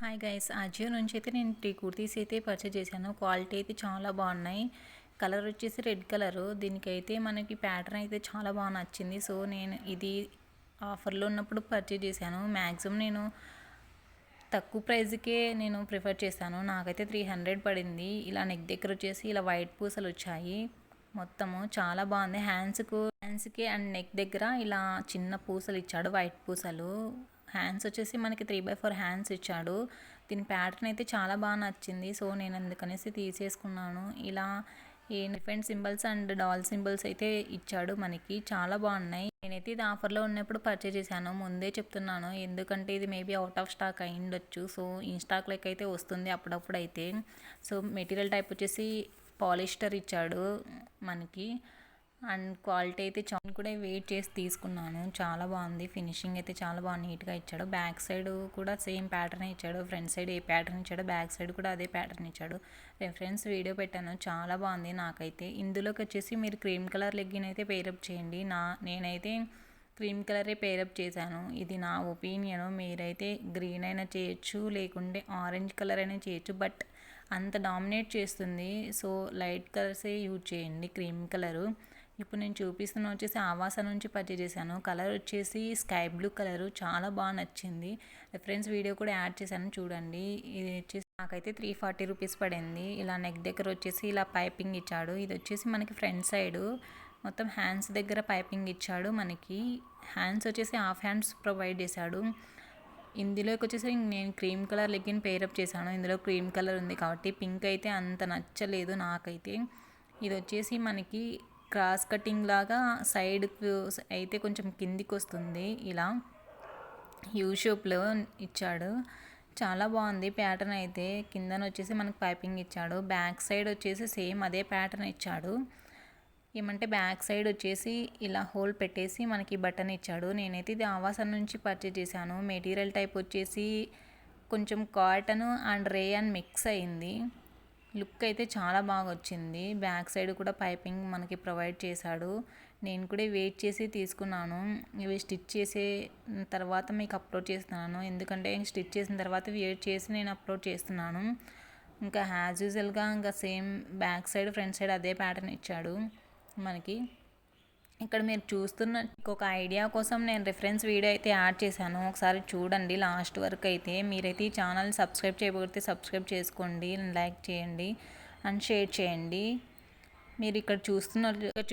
Hi guys, Ajio నుంచి అయితే నేను 3 కుర్తీస్ అయితే పర్చేజ్ చేశాను. క్వాలిటీ అయితే చాలా బాగున్నాయి. కలర్ వచ్చేసి రెడ్ కలరు. దీనికైతే మనకి ప్యాటర్న్ అయితే చాలా బాగా నచ్చింది. సో నేను ఇది ఆఫర్లో ఉన్నప్పుడు పర్చేజ్ చేశాను. మ్యాక్సిమం నేను తక్కువ ప్రైస్కే నేను ప్రిఫర్ చేశాను. నాకైతే 300 పడింది. ఇలా నెక్ దగ్గర వచ్చేసి ఇలా వైట్ పూసలు వచ్చాయి. మొత్తము చాలా బాగుంది. హ్యాండ్స్కి అండ్ నెక్ దగ్గర ఇలా చిన్న పూసలు ఇచ్చాడు, వైట్ పూసలు. హ్యాండ్స్ వచ్చేసి మనకి 3/4 హ్యాండ్స్ ఇచ్చాడు. దీని ప్యాటర్న్ అయితే చాలా బాగా నచ్చింది. సో నేను అందుకనేసి తీసేసుకున్నాను. ఇలా ఈ different symbols and dollar symbols అయితే ఇచ్చాడు మనకి. చాలా బాగున్నాయి. నేనైతే ఇది ఆఫర్లో ఉన్నప్పుడు పర్చేజ్ చేశాను. ముందే చెప్తున్నాను, ఎందుకంటే ఇది మేబీ అవుట్ ఆఫ్ స్టాక్ అయి ఉండొచ్చు. సో ఇన్ స్టాక్ లెక్క అయితే వస్తుంది అప్పుడప్పుడు అయితే. సో మెటీరియల్ టైప్ వచ్చేసి పాలిస్టర్ ఇచ్చాడు మనకి. అండ్ క్వాలిటీ అయితే చాలా కూడా వెయిట్ చేసి తీసుకున్నాను. చాలా బాగుంది. ఫినిషింగ్ అయితే చాలా బాగా నీట్గా ఇచ్చాడు. బ్యాక్ సైడ్ కూడా సేమ్ ప్యాటర్న్ ఇచ్చాడు. ఫ్రంట్ సైడ్ ఏ ప్యాటర్న్ ఇచ్చాడు, బ్యాక్ సైడ్ కూడా అదే ప్యాటర్న్ ఇచ్చాడు. రెఫరెన్స్ వీడియో పెట్టాను, చాలా బాగుంది నాకైతే. ఇందులోకి వచ్చేసి మీరు క్రీమ్ కలర్ లెగ్గిన్ అయితే పేరప్ చేయండి. నేనైతే క్రీమ్ కలరే పేరప్ చేశాను. ఇది నా ఒపీనియన్. మీరైతే గ్రీన్ అయినా చేయొచ్చు, లేకుంటే ఆరెంజ్ కలర్ అయినా చేయొచ్చు. బట్ అంత డామినేట్ చేస్తుంది. సో లైట్ కలర్సే యూజ్ చేయండి, క్రీమ్ కలరు. ఇప్పుడు నేను చూపిస్తున్న వచ్చేసి ఆవాస నుంచి పర్చేజ్ చేశాను. కలర్ వచ్చేసి స్కై బ్లూ కలరు. చాలా బాగా నచ్చింది. రిఫరెన్స్ వీడియో కూడా యాడ్ చేశాను, చూడండి. ఇది వచ్చేసి నాకైతే 340 రూపీస్ పడింది. ఇలా నెక్ దగ్గర వచ్చేసి ఇలా పైపింగ్ ఇచ్చాడు. ఇది వచ్చేసి మనకి ఫ్రంట్ సైడు మొత్తం హ్యాండ్స్ దగ్గర పైపింగ్ ఇచ్చాడు మనకి. హ్యాండ్స్ వచ్చేసి హాఫ్ హ్యాండ్స్ ప్రొవైడ్ చేశాడు. ఇందులోకి వచ్చేసి నేను క్రీమ్ కలర్ లెగ్గిన్ పేరప్ చేశాను. ఇందులో క్రీమ్ కలర్ ఉంది కాబట్టి పింక్ అయితే అంత నచ్చలేదు నాకైతే. ఇది వచ్చేసి మనకి క్రాస్ కటింగ్ లాగా సైడ్ అయితే కొంచెం కిందికి వస్తుంది. ఇలా యూ షేప్లో ఇచ్చాడు. చాలా బాగుంది ప్యాటర్న్ అయితే. కిందన వచ్చేసి మనకి పైపింగ్ ఇచ్చాడు. బ్యాక్ సైడ్ వచ్చేసి సేమ్ అదే ప్యాటర్న్ ఇచ్చాడు. ఏమంటే బ్యాక్ సైడ్ వచ్చేసి ఇలా హోల్ పెట్టేసి మనకి బటన్ ఇచ్చాడు. నేనైతే ఇది ఆవాసన నుంచి పర్చేజ్ చేశాను. మెటీరియల్ టైప్ వచ్చేసి కొంచెం కాటన్ అండ్ రేయన్ మిక్స్ అయింది. లుక్ అయితే చాలా బాగా వచ్చింది. బ్యాక్ సైడ్ కూడా పైపింగ్ మనకి ప్రొవైడ్ చేశాడు. నేను కూడా వెయిట్ చేసి తీసుకున్నాను. ఇవి స్టిచ్ చేసే తర్వాత మీకు అప్లోడ్ చేస్తున్నాను, ఎందుకంటే స్టిచ్ చేసిన తర్వాత వెయిట్ చేసి నేను అప్లోడ్ చేస్తున్నాను. ఇంకా యాజ్ యూజువల్గా ఇంకా same back side front side అదే ప్యాటర్న్ ఇచ్చాడు మనకి. ఇక్కడ మీరు చూస్తున్న ఒక ఐడియా కోసం నేను రిఫరెన్స్ వీడియో అయితే యాడ్ చేశాను, ఒకసారి చూడండి లాస్ట్ వరకు అయితే. మీరైతే ఈ ఛానల్ సబ్స్క్రైబ్ చేయకపోతే సబ్స్క్రైబ్ చేసుకోండి, లైక్ చేయండి అండ్ షేర్ చేయండి. మీరు ఇక్కడ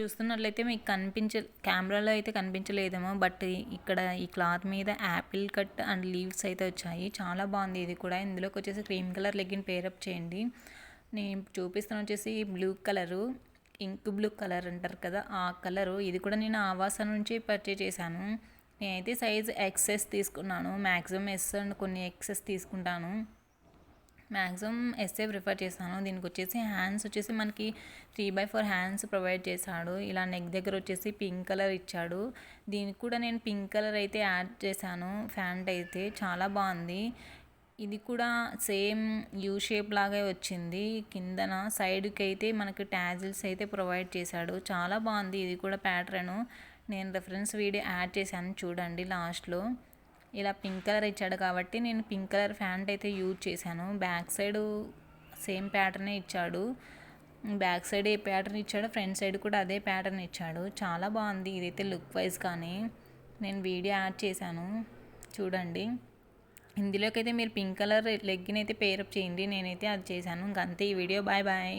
చూస్తున్నట్లయితే మీకు కెమెరాలో అయితే కనిపించలేదేమో, బట్ ఇక్కడ ఈ క్లాత్ మీద యాపిల్ కట్ అండ్ లీవ్స్ అయితే వచ్చాయి. చాలా బాగుంది ఇది కూడా. ఇందులోకి వచ్చేసి క్రీమ్ కలర్ లెగ్గిన్ పేరప్ చేయండి. నేను చూపిస్తున్న వచ్చేసి blue colour, ink blue colour అంటారు కదా, ఆ కలరు. ఇది కూడా నేను ఆవాస నుంచి పర్చేజ్ చేశాను. నేనైతే సైజ్ ఎక్సెస్ తీసుకున్నాను. మ్యాక్సిమం ఎస్ అండ్ కొన్ని ఎక్సెస్ తీసుకుంటాను. మ్యాక్సిమం ఎస్ఏ ప్రిఫర్ చేశాను. దీనికి వచ్చేసి హ్యాండ్స్ వచ్చేసి మనకి 3/4 హ్యాండ్స్ ప్రొవైడ్ చేశాడు. ఇలా నెక్ దగ్గర వచ్చేసి పింక్ కలర్ ఇచ్చాడు. దీనికి కూడా నేను పింక్ కలర్ అయితే యాడ్ చేశాను. ప్యాంట్ అయితే చాలా బాగుంది. ఇది కూడా సేమ్ యూ షేప్ లాగే వచ్చింది. కిందన సైడ్కి అయితే మనకి ట్యాజిల్స్ అయితే ప్రొవైడ్ చేశాడు. చాలా బాగుంది ఇది కూడా ప్యాటర్ను. నేను రెఫరెన్స్ వీడియో యాడ్ చేశాను, చూడండి లాస్ట్లో. ఇలా పింక్ కలర్ ఇచ్చాడు కాబట్టి నేను పింక్ కలర్ ప్యాంట్ అయితే యూజ్ చేశాను. బ్యాక్ సైడ్ సేమ్ ప్యాటర్నే ఇచ్చాడు. బ్యాక్ సైడ్ ఏ ప్యాటర్న్ ఇచ్చాడో ఫ్రంట్ సైడ్ కూడా అదే ప్యాటర్న్ ఇచ్చాడు. చాలా బాగుంది ఇదైతే లుక్ వైజ్. కానీ నేను వీడియో యాడ్ చేశాను, చూడండి. ఇందులోకి అయితే మీరు పింక్ కలర్ లెగ్గిన్ అయితే పేరప్ చేయండి. నేనైతే అది చేశాను. ఇంకంతే ఈ వీడియో. Bye bye.